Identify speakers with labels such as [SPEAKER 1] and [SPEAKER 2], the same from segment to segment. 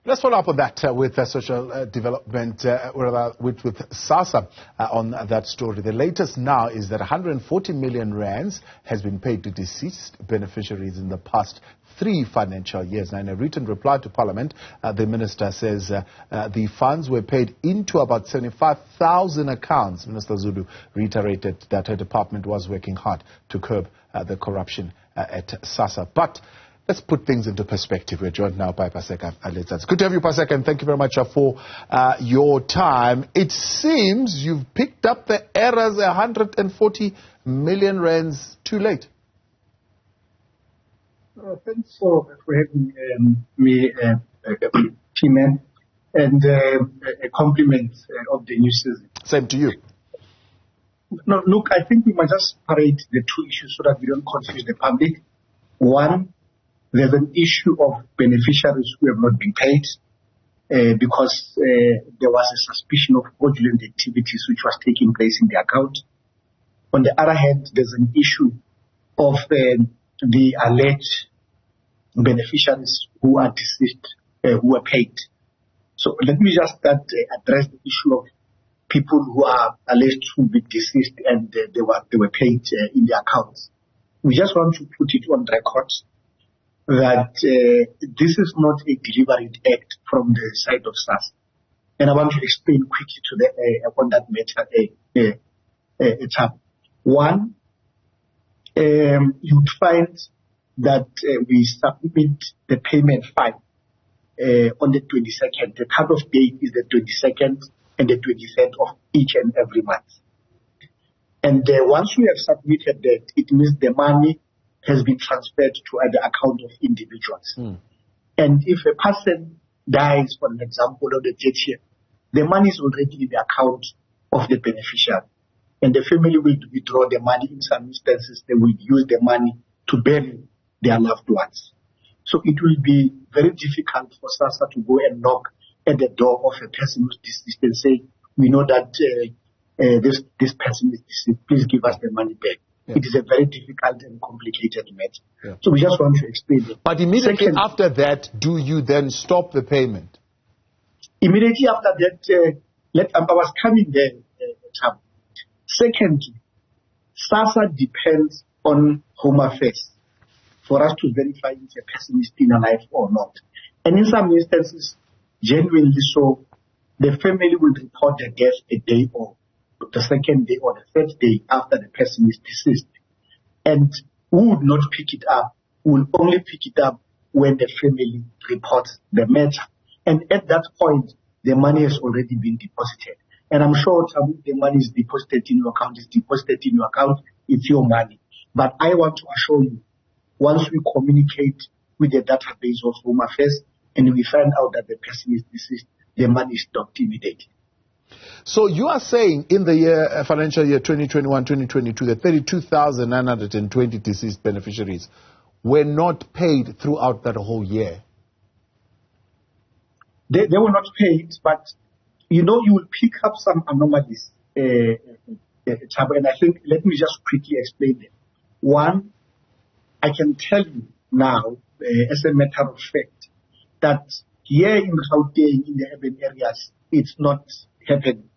[SPEAKER 1] Let's follow up on that with social development, with Sassa on that story. The latest now is that 140 million rands has been paid to deceased beneficiaries in the past 3 financial years. Now, in a written reply to Parliament, the Minister says the funds were paid into about 75,000 accounts. Minister Zulu reiterated that her department was working hard to curb the corruption at Sassa. But let's put things into perspective. We're joined now by Paseka Letsatsi. Good to have you, Paseka, and thank you very much for your time. It seems you've picked up the errors 140 million rands too late.
[SPEAKER 2] Thanks for having me, T-Man, and a compliment of the new season.
[SPEAKER 1] Same to you.
[SPEAKER 2] No, look, I think we must just separate the two issues so that we don't confuse the public. One, there's an issue of beneficiaries who have not been paid because there was a suspicion of fraudulent activities which was taking place in the account. On the other hand, there's an issue of the alleged beneficiaries who are deceased, who are paid. So let me just address the issue of people who are alleged to be deceased and they were paid in the accounts. We just want to put it on record that this is not a deliberate act from the side of Sassa. And I want to explain quickly to on that matter. One, you'd find that we submit the payment file on the 22nd. The cut-off date is the 22nd and the 23rd of each and every month. And once we have submitted that, it means the money has been transferred to the account of individuals. And if a person dies, for an example, on the 30th, the money is already in the account of the beneficiary. And the family will withdraw the money. In some instances, they will use the money to bury their loved ones. So it will be very difficult for Sassa to go and knock at the door of a person who's deceased and say, we know that this person is deceased, please give us the money back. Yeah. It is a very difficult and complicated matter. Yeah. So we just want to explain it.
[SPEAKER 1] But immediately after that, do you then stop the payment?
[SPEAKER 2] Immediately after that, I was coming there. Secondly, Sassa depends on Home Affairs for us to verify if a person is still alive or not. And in some instances, genuinely so, the family will report the death a day or the second day or the third day after the person is deceased. And we would not pick it up. We will only pick it up when the family reports the matter. And at that point, the money has already been deposited. And I'm sure the money is deposited in your account, it's your money. But I want to assure you, once we communicate with the database of Home Affairs and we find out that the person is deceased, the money is stopped immediately.
[SPEAKER 1] So you are saying in the financial year 2021-2022, the 32,920 deceased beneficiaries were not paid throughout that whole year?
[SPEAKER 2] They were not paid, but you will pick up some anomalies. And I think, let me just quickly explain them. One, I can tell you now, as a matter of fact, that here in Gauteng, in the urban areas, it's not happening.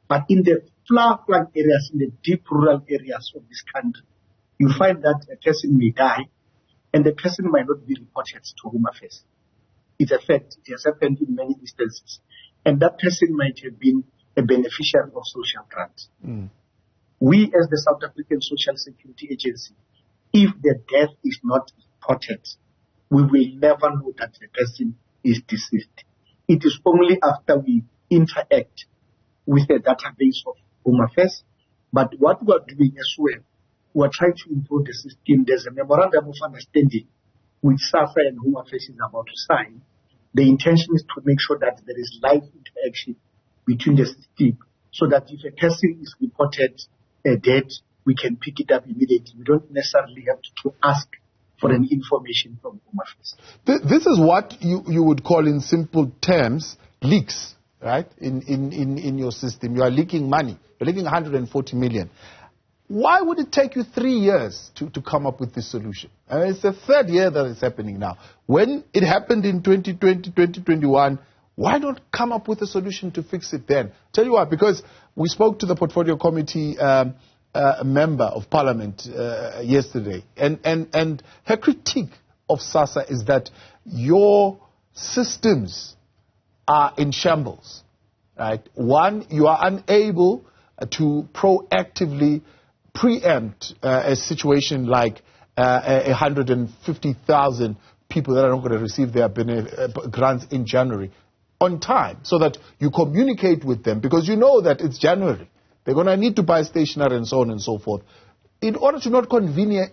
[SPEAKER 2] But in the far-flung areas, in the deep rural areas of this country, you find that a person may die, and the person might not be reported to Home Affairs. It's a fact. It has happened in many instances. And that person might have been a beneficiary of social grants. We, as the South African Social Security Agency, if the death is not reported, we will never know that the person is deceased. It is only after we interact with the database of Home Affairs. But what we are doing as well, we are trying to improve the system. There's a memorandum of understanding which Sassa and Home Affairs is about to sign. The intention is to make sure that there is live interaction between the system so that if a person is reported dead, we can pick it up immediately. We don't necessarily have to ask for an information from Home Affairs.
[SPEAKER 1] This is what you would call in simple terms leaks, right? In your system. You are leaking money. You're leaking 140 million. Why would it take you 3 years to come up with this solution? It's the third year that it's happening now. When it happened in 2020, 2021, why not come up with a solution to fix it then? Tell you why, because we spoke to the Portfolio Committee member of Parliament yesterday, and her critique of Sassa is that your systems are in shambles. Right? One, you are unable to proactively preempt a situation like 150,000 people that are not going to receive their grants in January on time, so that you communicate with them, because you know that it's January. They're going to need to buy stationery and so on and so forth. In order to not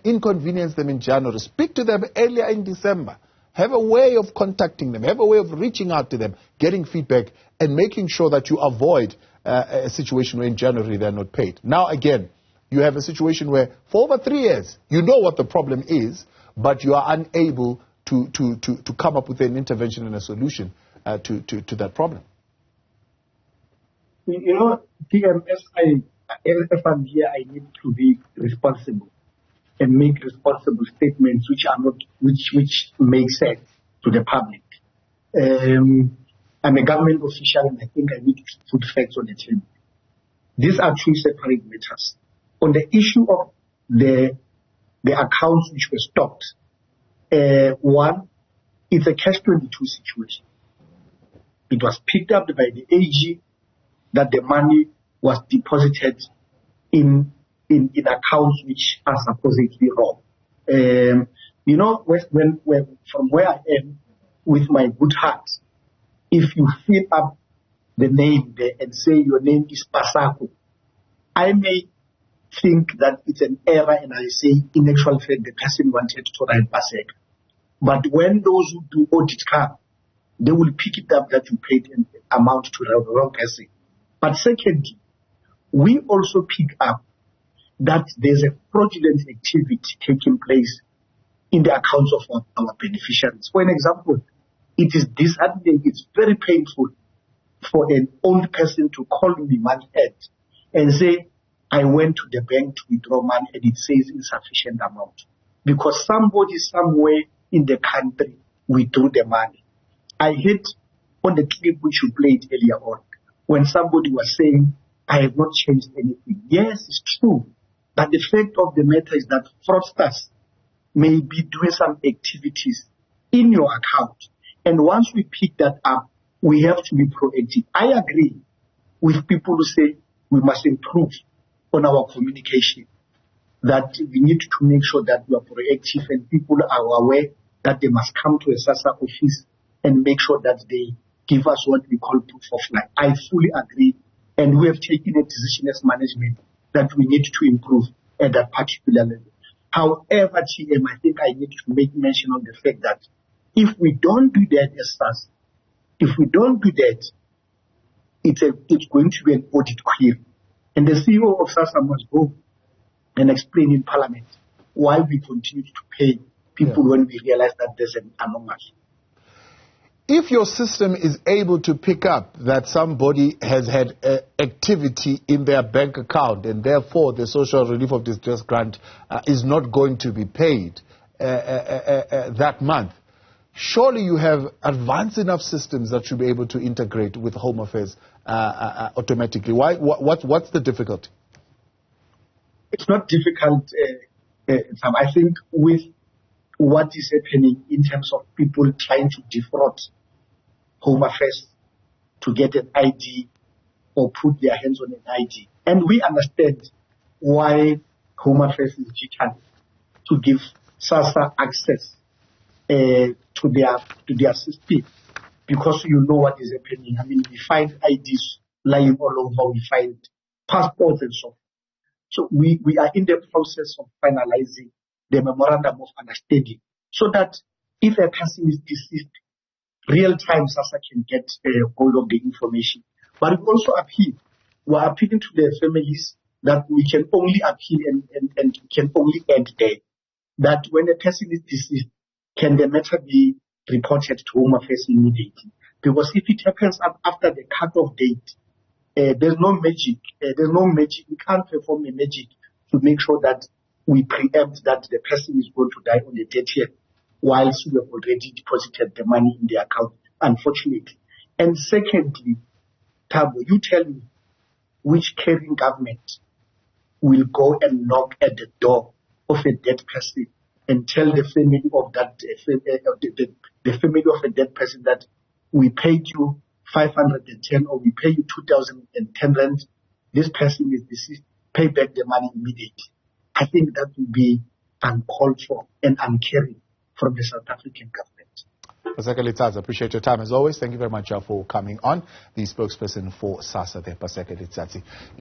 [SPEAKER 1] inconvenience them in January, speak to them earlier in December. Have a way of contacting them. Have a way of reaching out to them, getting feedback, and making sure that you avoid a situation where in January they're not paid. Now, again, you have a situation where for over 3 years, you know what the problem is, but you are unable to come up with an intervention and a solution to that problem.
[SPEAKER 2] You know, TMS, if I'm here, I need to be responsible and make responsible statements which are not, which make sense to the public. I'm a government official, and I think I need to put facts on the table. These are two separate matters. On the issue of the accounts which were stopped, one, it's a catch-22 situation. It was picked up by the AG that the money was deposited in accounts which are supposedly wrong. You know, when from where I am, with my good heart, if you fill up the name there and say your name is Paseka, I may think that it's an error, and I say in actual fact the person wanted to write Paseka. But when those who do audit come, they will pick it up that you paid an amount to the wrong person. But secondly, we also pick up that there's a fraudulent activity taking place in the accounts of our beneficiaries. For an example, it is disheartening, it's very painful for an old person to call me one head and say, I went to the bank to withdraw money and it says insufficient amount. Because somebody somewhere in the country withdrew the money. I hit on the clip which you played earlier on, when somebody was saying, I have not changed anything. Yes, it's true. But the fact of the matter is that fraudsters may be doing some activities in your account. And once we pick that up, we have to be proactive. I agree with people who say we must improve on our communication, that we need to make sure that we are proactive and people are aware that they must come to a Sassa office and make sure that they give us what we call proof of life. I fully agree, and we have taken a decision as management that we need to improve at that particular level. However, TM, I think I need to make mention of the fact that if we don't do that as Sassa, if we don't do that, it's going to be an audit query. And the CEO of Sassa must go and explain in Parliament why we continue to pay people when we realize that there's an anomaly.
[SPEAKER 1] If your system is able to pick up that somebody has had activity in their bank account and therefore the social relief of distress grant is not going to be paid that month, surely you have advanced enough systems that should be able to integrate with Home Affairs automatically. What's the difficulty?
[SPEAKER 2] It's not difficult, Sam. I think with what is happening in terms of people trying to defraud Home Affairs to get an ID or put their hands on an ID. And we understand why Home Affairs is vigilant to give Sassa access to their system, because you know what is happening. I mean, we find IDs lying all over, we find passports and so on. So we are in the process of finalizing the memorandum of understanding, so that if a person is deceased, real time Sassa can get hold of the information. But we also appeal. We are appealing to the families that we can only appeal and can only end there. That when a person is deceased, can the matter be reported to Home Affairs immediately? Because if it happens after the cut-off date, there's no magic. There's no magic. We can't perform a magic to make sure that we preempt that the person is going to die on the 30th, whilst we have already deposited the money in the account, unfortunately. And secondly, Thabo, you tell me which caring government will go and knock at the door of a dead person and tell the family of that the family of a dead person that we paid you 510 or we pay you 2,010 rand. This person is deceased. Pay back the money immediately. I think that would be uncalled for and uncaring from the South African government.
[SPEAKER 1] Paseka Letsatsi, appreciate your time as always. Thank you very much for coming on. The spokesperson for Sassa there, Paseka Letsatsi.